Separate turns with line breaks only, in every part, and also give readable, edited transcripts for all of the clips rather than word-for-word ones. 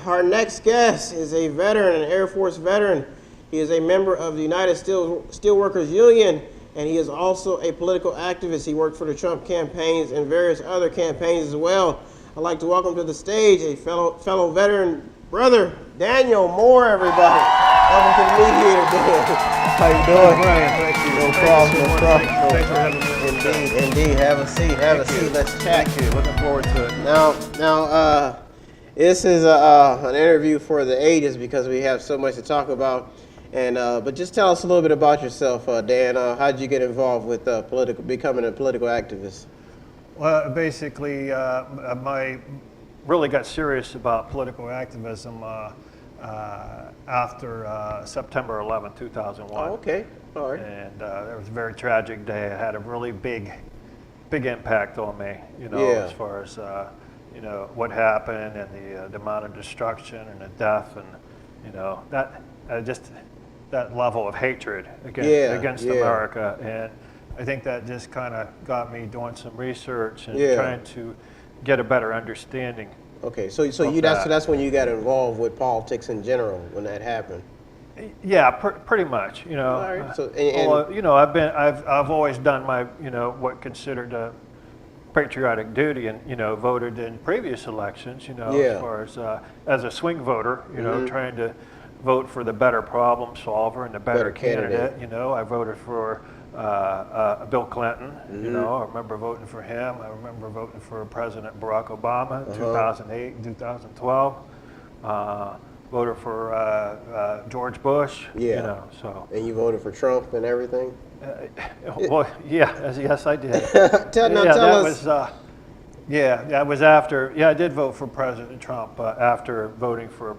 Our next guest is a veteran, an Air Force veteran. He is a member of the United Steelworkers Union, and he is also a political activist. He worked for the Trump campaigns and various other campaigns as well. I'd like to welcome to the stage a fellow veteran brother, Daniel Moore, everybody. Welcome to the media today. How you doing?
Brian, thank you.
No problem, no problem.
Thanks for having me.
Indeed. Have a seat. Let's chat.
Thank you. Looking forward to it.
Now, this is an interview for the ages because we have so much to talk about. And but just tell us a little bit about yourself, Dan. How did you get involved with becoming a political activist?
Well, basically, I really got serious about political activism after September 11, 2001.
Oh, okay. All right.
And it was a very tragic day. It had a really big impact on me, as far as, what happened and the amount of destruction and the death and, that level of hatred against America. And I think that just kind of got me doing some research and trying to get a better understanding.
Okay, so that's when you got involved with politics in general when that happened.
Yeah, pretty much. All
right. So,
I've always done my what considered a patriotic duty and voted in previous elections. As far as a swing voter, trying to vote for the better problem solver and the better candidate. I voted for Bill Clinton. I remember voting for him. I remember voting for President Barack Obama in 2008 and 2012. Voted for George Bush. So.
And you voted for Trump and everything?
Well, yes, I did.
Tell us.
That was after. Yeah, I did vote for President Trump after voting for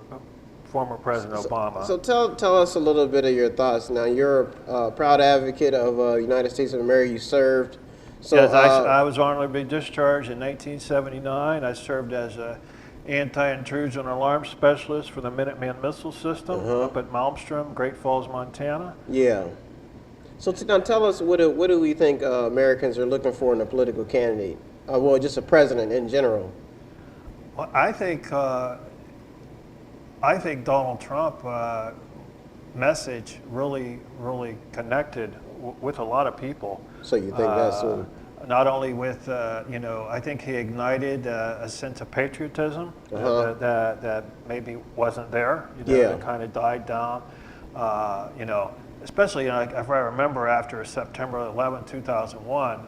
former President Obama.
So tell us a little bit of your thoughts. Now, you're a proud advocate of United States of America. You served. So,
yes, I was honorably discharged in 1979. I served as a anti-intrusion alarm specialist for the Minuteman missile system up at Malmstrom, Great Falls, Montana.
Yeah. So now tell us, what do we think Americans are looking for in a political candidate? Well, just a president in general.
Well, I think Donald Trump message really connected with a lot maybe
So you think that's what?
Not only with, I think he ignited a sense of patriotism that maybe wasn't there, that kind of died down, especially if I remember after September 11, 2001,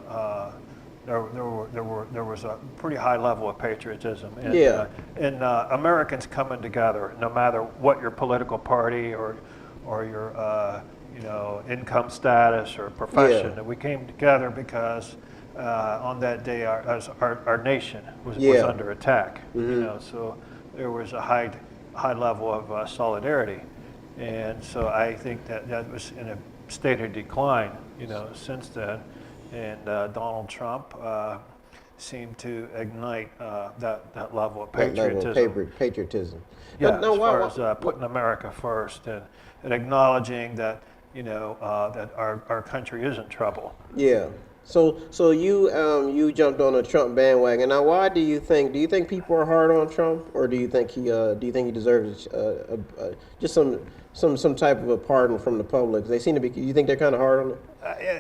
there was a pretty high level of patriotism and Americans coming together, no matter what your political party or your income status or profession. That we came together because on that day our nation was under attack. So there was a high level of solidarity, and so I think that was in a state of decline since then. And Donald Trump seemed to ignite that level of
patriotism.
Yeah, as far as putting America first and acknowledging that that our country is in trouble.
Yeah. So you jumped on the Trump bandwagon. Now, why do you think? Do you think people are hard on Trump, or do you think he deserves just some type of a pardon from the public? They seem to be. You think they're kind of hard on him?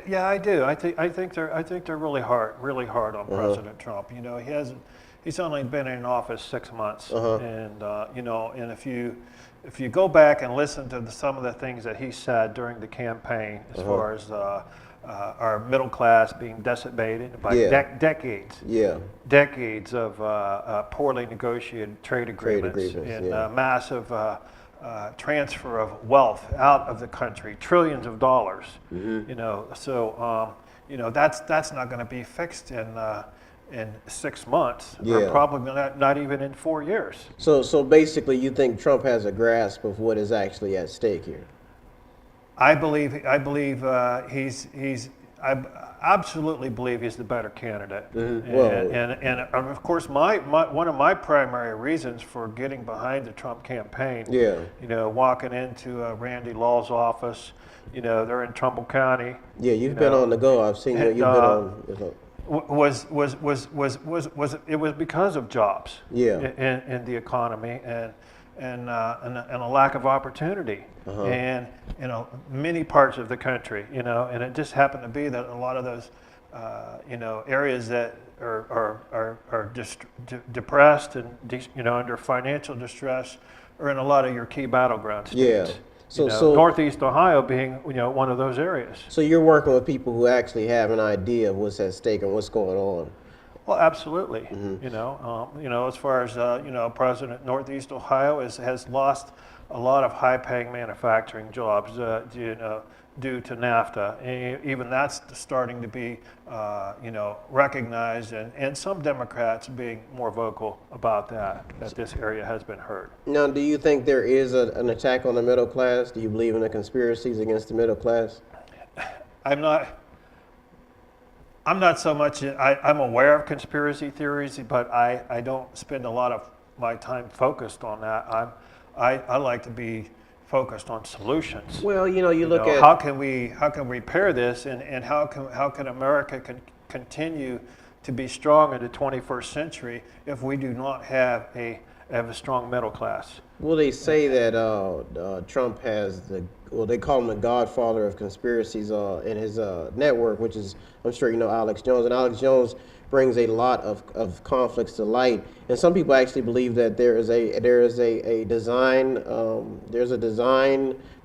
Yeah, I do. I think they're really hard on President Trump. He's only been in office 6 months, and and if you go back and listen to some of the things that he said during the campaign, as far as our middle class being decimated by decades of poorly negotiated trade agreements and massive transfer of wealth out of the country, trillions of dollars. So that's not going to be fixed in 6 months, or probably not even in 4 years.
So basically, you think Trump has a grasp of what is actually at stake here?
I absolutely believe he's the better candidate. And of course, one of my primary reasons for getting behind the Trump campaign, walking into Randy Law's office, they're in Trumbull County.
Yeah, you've been on the go. I've seen you. You've been on.
it was because of jobs
Yeah.
in the economy and a lack of opportunity and many parts of the country, and it just happened to be that a lot of those areas that are depressed and under financial distress are in a lot of your key battleground states.
Yeah. So
Northeast Ohio being one of those areas.
So you're working with people who actually have an idea of what's at stake and what's going on.
Well, absolutely.
Mm-hmm.
As far as President Northeast Ohio has lost a lot of high-paying manufacturing jobs, due to NAFTA. And even that's starting to be, recognized, and some Democrats being more vocal about that this area has been hurt.
Now, do you think there is an attack on the middle class? Do you believe in the conspiracies against the middle class?
I'm not so much, I'm aware of conspiracy theories, but I don't spend a lot of my time focused on that. I like to be focused on solutions.
Well, you look at
how can we repair this, and how can America continue to be strong in the 21st century if we do not have a strong middle class?
Well, they say that Trump has they call him the godfather of conspiracies in his network, which is, I'm sure you know, Alex Jones. And Alex Jones brings a lot of conflicts to light. And some people actually believe that there is a design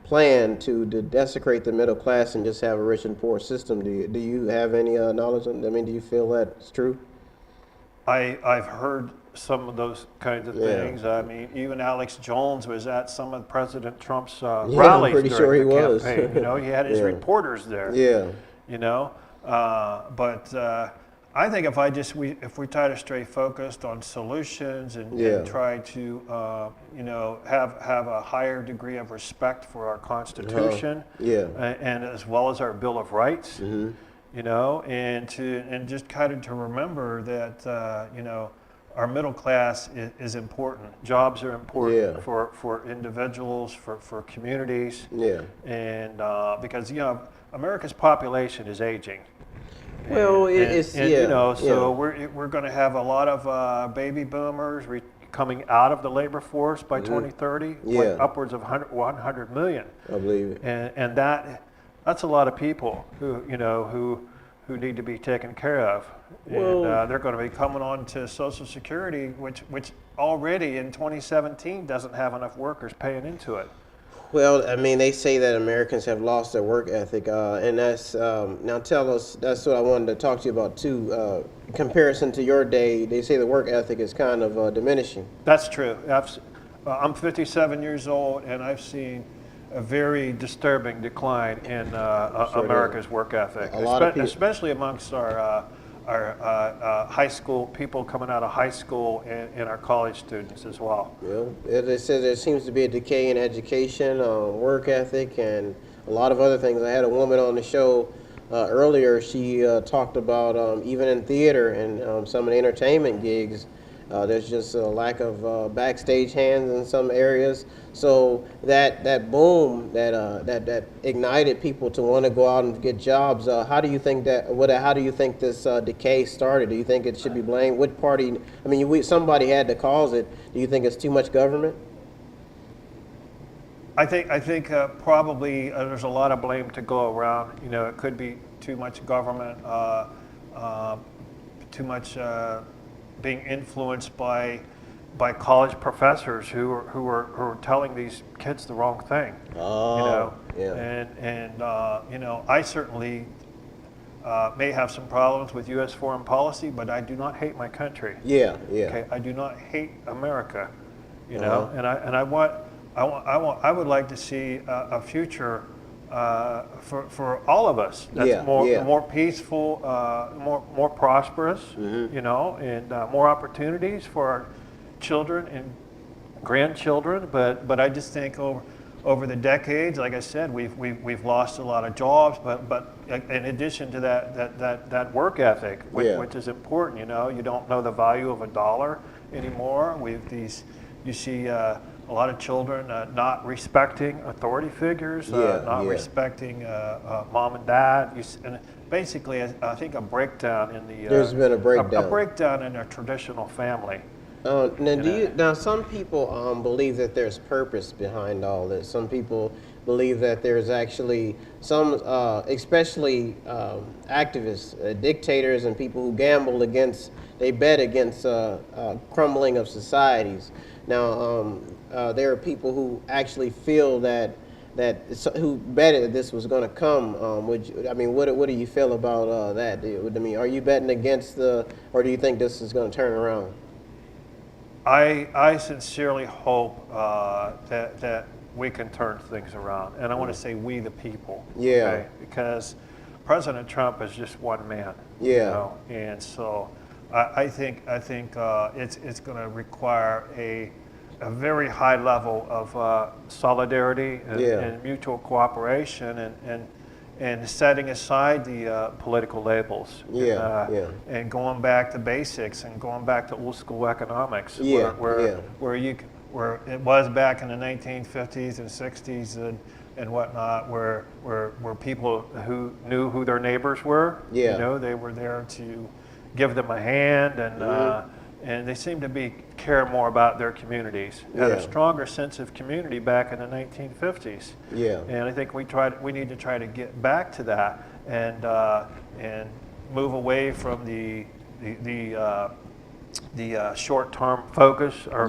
plan to desecrate the middle class and just have a rich and poor system. Do you have any knowledge on? I mean, do you feel that's true?
I've heard some of those kinds of things. I mean, even Alex Jones was at some of President Trump's rallies
I'm pretty sure he
during the
was.
campaign. He had his reporters there.
Yeah.
But I think if we try to stay focused on solutions and try to have a higher degree of respect for our Constitution, and as well as our Bill of Rights, and just kind of to remember that our middle class is important. Jobs are important for individuals, for communities, and because America's population is aging.
Well,
So we're going to have a lot of baby boomers coming out of the labor force by 2030, like upwards of 100 million.
I believe it.
And that's a lot of people who need to be taken care of.
Well,
and they're going to be coming on to Social Security, which already in 2017 doesn't have enough workers paying into it.
Well, I mean, they say that Americans have lost their work ethic, and that's now tell us. That's what I wanted to talk to you about too. In comparison to your day, they say the work ethic is kind of diminishing.
That's true. I'm 57 years old, and I've seen a very disturbing decline in America's work ethic, especially amongst our high school people coming out of high school and our college students as well.
Well, they said there seems to be a decay in education, work ethic, and a lot of other things. I had a woman on the show earlier. She talked about even in theater and some of the entertainment gigs, there's just a lack of backstage hands in some areas. So that boom that ignited people to want to go out and get jobs. How do you think how do you think this decay started? Do you think it should be blamed? What party? I mean, somebody had to cause it. Do you think it's too much government?
I think probably there's a lot of blame to go around. It could be too much government, too much being influenced by college professors who are telling these kids the wrong thing. And I certainly may have some problems with U.S. foreign policy, but I do not hate my country. Okay, I do not hate America. And I would like to see a future for all of us that's more peaceful, more prosperous, and more opportunities for our children and grandchildren. But I just think over the decades, like I said, we've lost a lot of jobs. But in addition to that work ethic, which is important, you don't know the value of a dollar anymore. You see a lot of children not respecting authority figures, not respecting mom and dad. basically, I think, a breakdown in the
There's been a breakdown.
a breakdown in a traditional family.
Now some people believe that there's purpose behind all this. Some people believe that there's actually some, especially activists, dictators, and people who gamble against, they bet against crumbling of societies. Now there are people who actually feel that who betted this was going to come. What do you feel about that? Are you betting against or do you think this is going to turn around?
I sincerely hope that we can turn things around, and I want to say we the people.
Yeah.
Okay? Because President Trump is just one man.
Yeah.
You know? And so I think it's going to require a very high level of solidarity and mutual cooperation and setting aside the political labels. And going back to basics and going back to old school economics. Where it was back in the 1950s and 60s and whatnot, where people who knew who their neighbors were, you know, they were there to give them a hand, and they seem to care more about their communities. Had a stronger sense of community back in the 1950s. And I think we need to try to get back to that and move away from the short-term focus or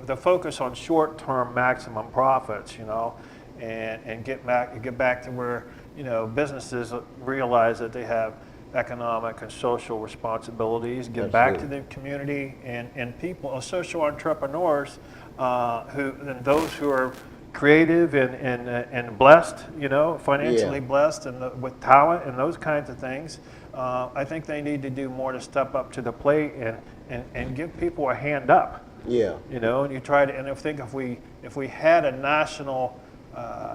the focus on short-term maximum profits, you know, and get back to where, you know, businesses realize that they have economic and social responsibilities, get back to the community and people, social entrepreneurs, and those who are creative and blessed, you know, financially blessed and with talent and those kinds of things. I think they need to do more to step up to the plate and give people a hand up. You know, and I think if we had a national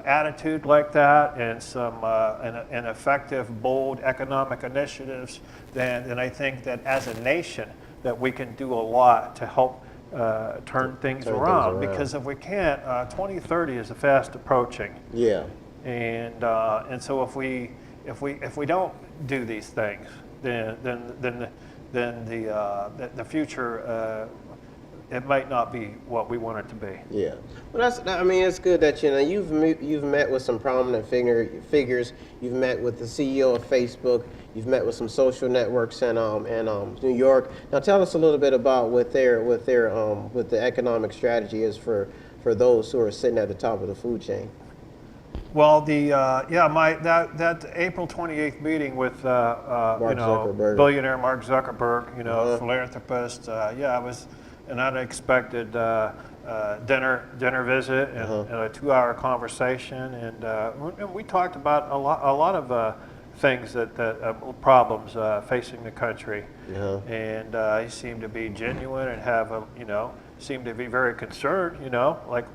attitude like that and some and effective, bold economic initiatives, then I think that as a nation that we can do a lot to help turn things around. Because if we can't, 2030 is fast approaching. And so if we don't do these things, then the future. It might not be what we want it to be.
Well, it's good that, you know, you've met with some prominent figures. You've met with the CEO of Facebook. You've met with some social networks in New York. Now, tell us a little bit about what the economic strategy is for those who are sitting at the top of the food chain.
Well, that April 28th meeting with billionaire Mark Zuckerberg, you know, philanthropist. It was an unexpected dinner visit and a 2-hour conversation, and we talked about a lot of things problems facing the country, and he seemed to be genuine and seemed to be very concerned, you know, like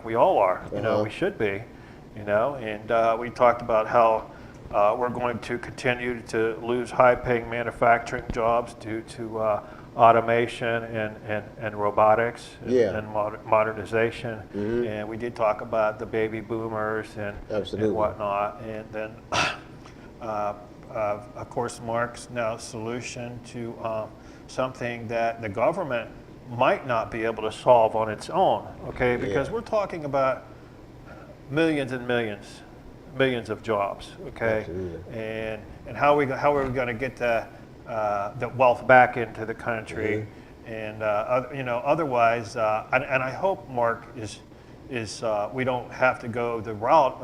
we all are, you know, we should be, you know, and we talked about how we're going to continue to lose high-paying manufacturing jobs due to automation and robotics and modernization. And we did talk about the baby boomers and whatnot. And then, of course, Mark's now solution to something that the government might not be able to solve on its own, okay? Because we're talking about millions and millions of jobs, okay? And how are we going to get the wealth back into the country, and you know, otherwise, and I hope Mark is we don't have to go the route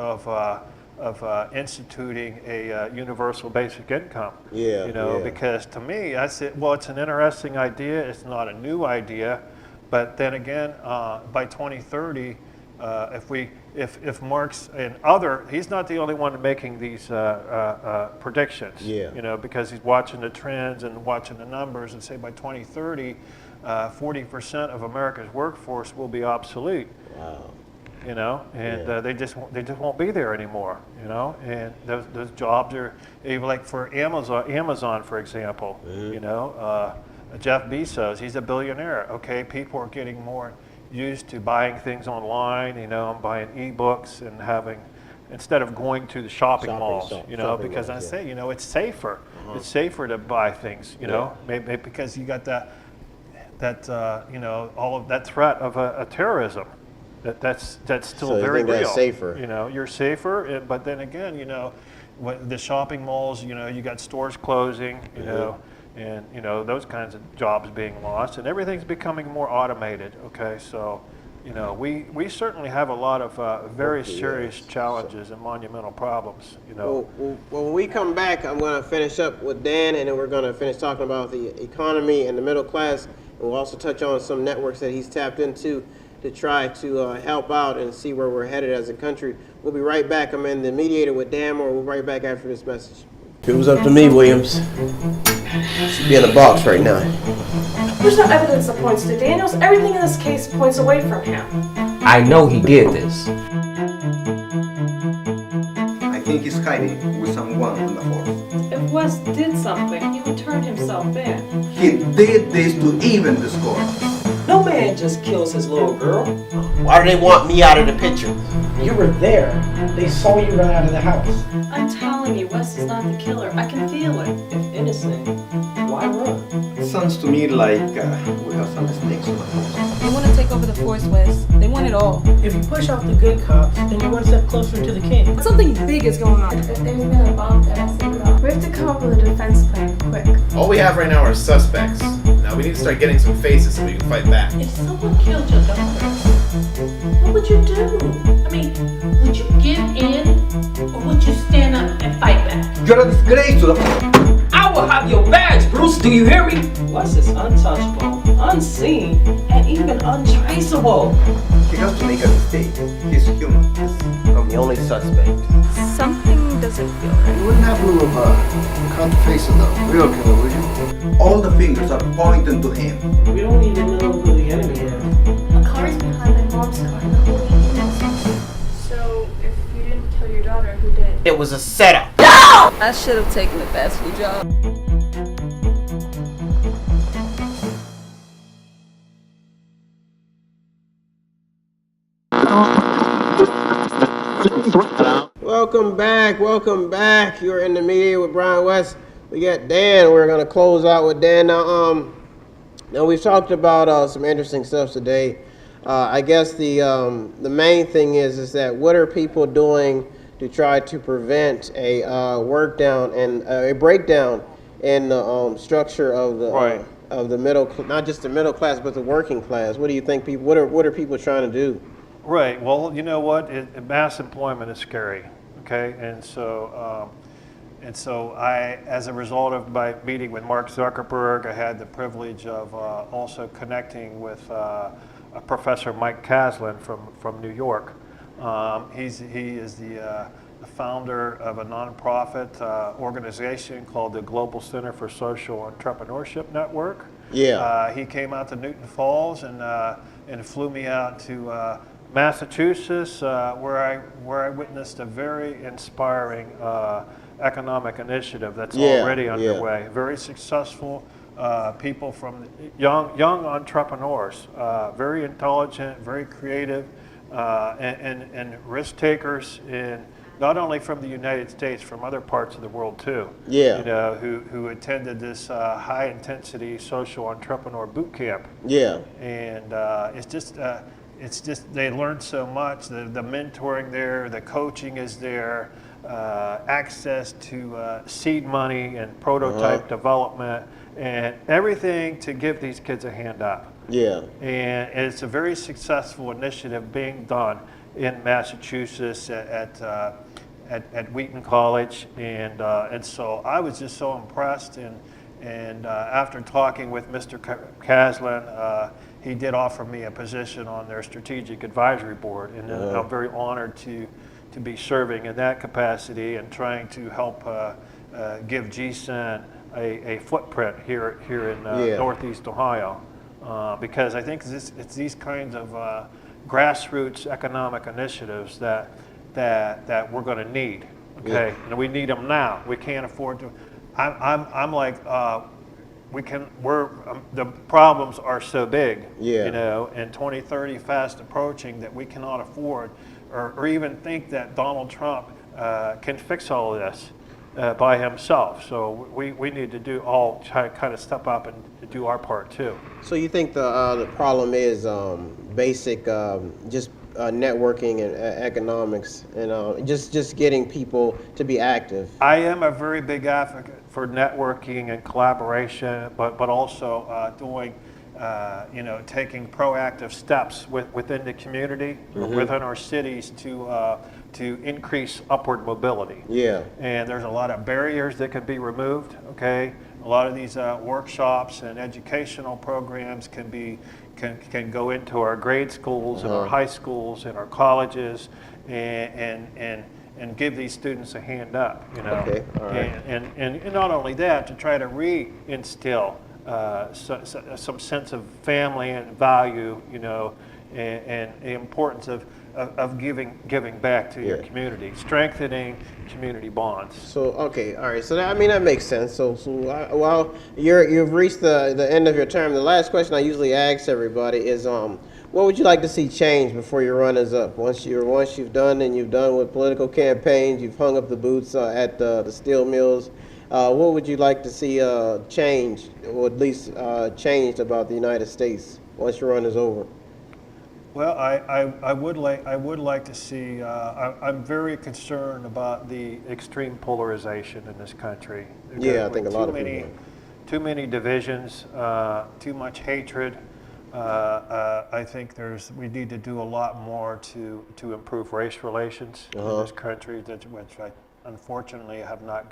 of instituting a universal basic income. You know, because to me, I said, well, it's an interesting idea. It's not a new idea, but then again, by 2030, if Mark's he's not the only one making these predictions. You know, because he's watching the trends and watching the numbers, and say by 2030, 40% of America's workforce will be obsolete. You know, and they just won't be there anymore. You know, and those jobs are even like for Amazon, for example. You know, Jeff Bezos, he's a billionaire. Okay, people are getting more used to buying things online, you know, and buying e-books and having instead of going to the shopping malls, you know, because I say, you know, it's safer. It's safer to buy things, you know, maybe because you got that you know, all of that threat of a terrorism. That's still
so
very real.
That's safer.
You know, you're safer, but then again, you know, when the shopping malls, you know, you got stores closing, you know, and you know those kinds of jobs being lost, and everything's becoming more automated. Okay, so you know we certainly have a lot of very serious challenges and monumental problems. You know.
Well, when we come back, I'm going to finish up with Dan, and then we're going to finish talking about the economy and the middle class, and we'll also touch on some networks that he's tapped into to try to help out and see where we're headed as a country. We'll be right back. I'm in the mediator with Dan Moore. We'll be right back after this message. If it was up to me, Williams, she'd be in the box right now.
There's no evidence that points to Daniels. Everything in this case points away from him.
I know he did this.
I think he's hiding with someone on the force.
If West did something, he would turn himself in.
He did this to even the score.
No man just kills his little girl.
Why do they want me out of the picture?
You were there. They saw you run out of the house.
I'm telling you, West is not the killer. I can feel it.
If innocent, why run?
It sounds to me like we have some snakes on the force.
They want to take over the force, West. They want it all.
If you push out the good cops, then you're one step closer to the king.
Something big is going on.
If there's been a bomb that has to go. We have to come up with a defense plan quick.
All we have right now are suspects. Now we need to start getting some faces so we can fight back.
If someone killed your daughter, what would you do? I mean, would you give in or would you stand up and fight back?
You're a disgrace to the
I will have your badge, Bruce. Do you hear me? Wes is untouchable, unseen, and even untraceable.
He has to make a mistake. He's human.
I'm the only suspect.
Something doesn't feel right.
You wouldn't happen to have caught the face of the real killer, would you?
All the fingers are pointing to him.
We don't even know who the enemy is.
A car is behind my mom's car in the whole evening. So, if you didn't kill your daughter, who did?
It was a setup.
I should have taken the fast food job.
Welcome back. You're in the media with Brian West. We got Dan. We're gonna close out with Dan now. Now we've talked about some interesting stuff today. I guess the main thing is that what are people doing to try to prevent a breakdown in the structure of the of the middle, not just the middle class, but the working class. What do you think people? What are people trying to do?
Right. Well, you know what? Mass employment is scary. Okay, and so I, as a result of my meeting with Mark Zuckerberg, I had the privilege of also connecting with Professor Mike Kaslan from New York. He is the founder of a nonprofit organization called the Global Center for Social Entrepreneurship Network.
Yeah.
He came out to Newton Falls and flew me out to Massachusetts, where I witnessed a very inspiring economic initiative that's already underway. Very successful people from young entrepreneurs, very intelligent, very creative, and risk takers in not only from the United States, from other parts of the world too.
Yeah.
You know, who attended this high intensity social entrepreneur boot camp.
Yeah.
And it's just they learned so much. The mentoring there, the coaching is there, access to seed money and prototype development, and everything to give these kids a hand up.
Yeah.
And it's a very successful initiative being done in Massachusetts at Wheaton College, and so I was just so impressed. And after talking with Mr. Kaslan, he did offer me a position on their strategic advisory board, and I'm very honored to be serving in that capacity and trying to help give GCEN a footprint here in Northeast Ohio, because I think it's these kinds of grassroots economic initiatives that we're going to need. Okay, and we need them now. We can't afford to. I'm like. The problems are so big, you know, and 2030 fast approaching that we cannot afford or even think that Donald Trump can fix all of this by himself. So we need to do all kind of step up and do our part too.
So you think the problem is basic just networking and economics and just getting people to be active?
I am a very big advocate for networking and collaboration, but also doing, taking proactive steps within the community, within our cities to increase upward mobility.
Yeah.
And there's a lot of barriers that can be removed, okay? A lot of these workshops and educational programs can go into our grade schools and our high schools and our colleges and give these students a hand up,
Okay, all right.
And not only that, to try to re-instill some sense of family and value, and the importance of giving back to your community, strengthening community bonds.
So okay, all right. So that makes sense. So while you've reached the end of your term, the last question I usually ask everybody is what would you like to see change before your run is up? Once you've done with political campaigns, you've hung up the boots at the steel mills. What would you like to see change, or at least changed about the United States once your run is over?
Well, I would like to see. I'm very concerned about the extreme polarization in this country.
Yeah, I think a lot of people.
Too many divisions, too much hatred. I think we need to do a lot more to improve race relations in this country, which I unfortunately have not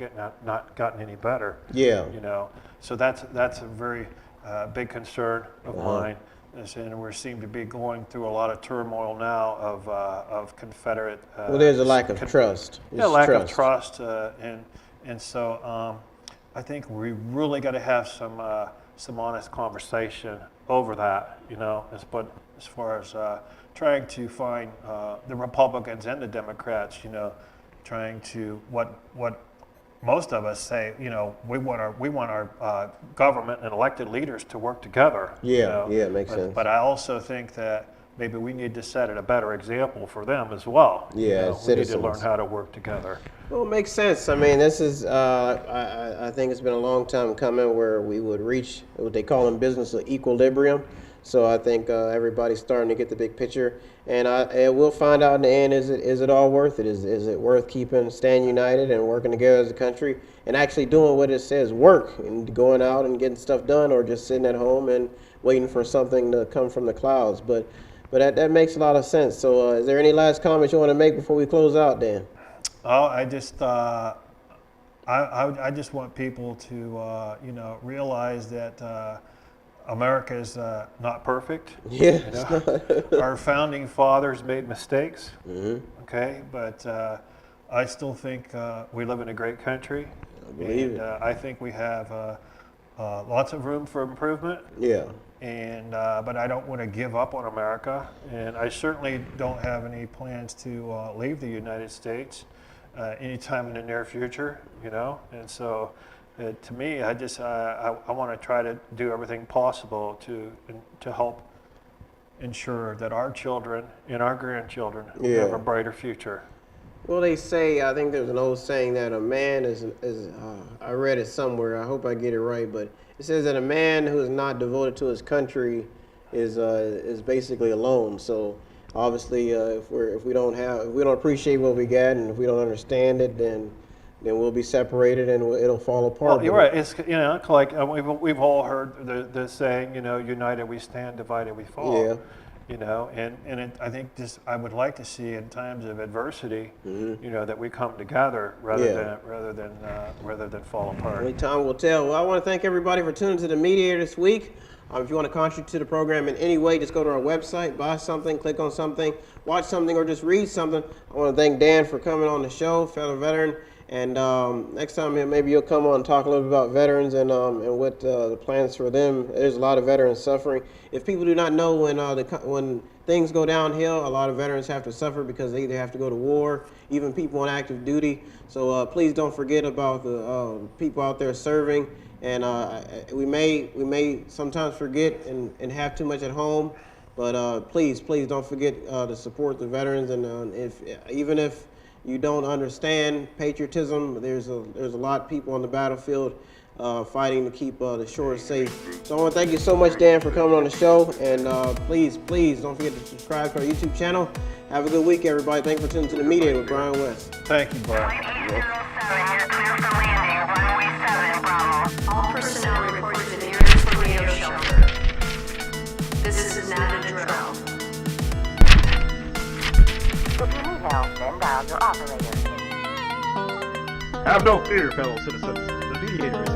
gotten any better.
Yeah.
So that's a very big concern of mine. And we seem to be going through a lot of turmoil now of Confederate.
Well, there's a lack of trust.
Lack of trust, and so I think we really got to have some honest conversation over that. But as far as trying to find the Republicans and the Democrats, trying to what most of us say, we want our government and elected leaders to work together.
Yeah, it makes sense.
But I also think that maybe we need to set a better example for them as well.
Yeah,
we need to learn how to work together.
Well, it makes sense. I mean, this is, I think it's been a long time coming where we would reach what they call in business an equilibrium. So I think everybody's starting to get the big picture, and we'll find out in the end, is it all worth it? Is it worth staying united and working together as a country and actually doing what it says, work, and going out and getting stuff done, or just sitting at home and waiting for something to come from the clouds? But that makes a lot of sense. So is there any last comments you want to make before we close out, Dan?
Oh, I just want people to realize that America is not perfect.
Yeah.
Our founding fathers made mistakes. Okay, but I still think we live in a great country.
I believe it.
I think we have lots of room for improvement.
Yeah.
And but I don't want to give up on America, and I certainly don't have any plans to leave the United States anytime in the near future. And so. To me, I want to try to do everything possible to help ensure that our children and our grandchildren have a brighter future.
Well, they say, I think there's an old saying that a man is I read it somewhere, I hope I get it right, but it says that a man who is not devoted to his country is basically alone. So obviously, if we don't appreciate what we got, and if we don't understand it, then we'll be separated and it'll fall apart.
Well, you're right. It's like we've all heard the saying, united we stand, divided we fall. Yeah. I think I would like to see in times of adversity, that we come together rather than fall apart.
Only time will tell. Well, I want to thank everybody for tuning to the Mediator this week. If you want to contribute to the program in any way, just go to our website, buy something, click on something, watch something, or just read something. I want to thank Dan for coming on the show, fellow veteran. And next time, maybe you'll come on and talk a little bit about veterans and what the plans for them. There's a lot of veterans suffering. If people do not know, when things go downhill, a lot of veterans have to suffer because they either have to go to war, even people on active duty. So please don't forget about the people out there serving. And we may sometimes forget and have too much at home. But please don't forget to support the veterans. And even if you don't understand patriotism, there's a lot of people on the battlefield fighting to keep the shores safe. So I want to thank you so much, Dan, for coming on the show. And please don't forget to subscribe to our YouTube channel. Have a good week, everybody. Thanks for tuning to The Mediator with Brian West.
Thank you, Brian.
All personnel report to the nearest tornado shelter. This is not a drill.
If you need help, then dial your operator.
Have no fear, fellow citizens. The Mediator is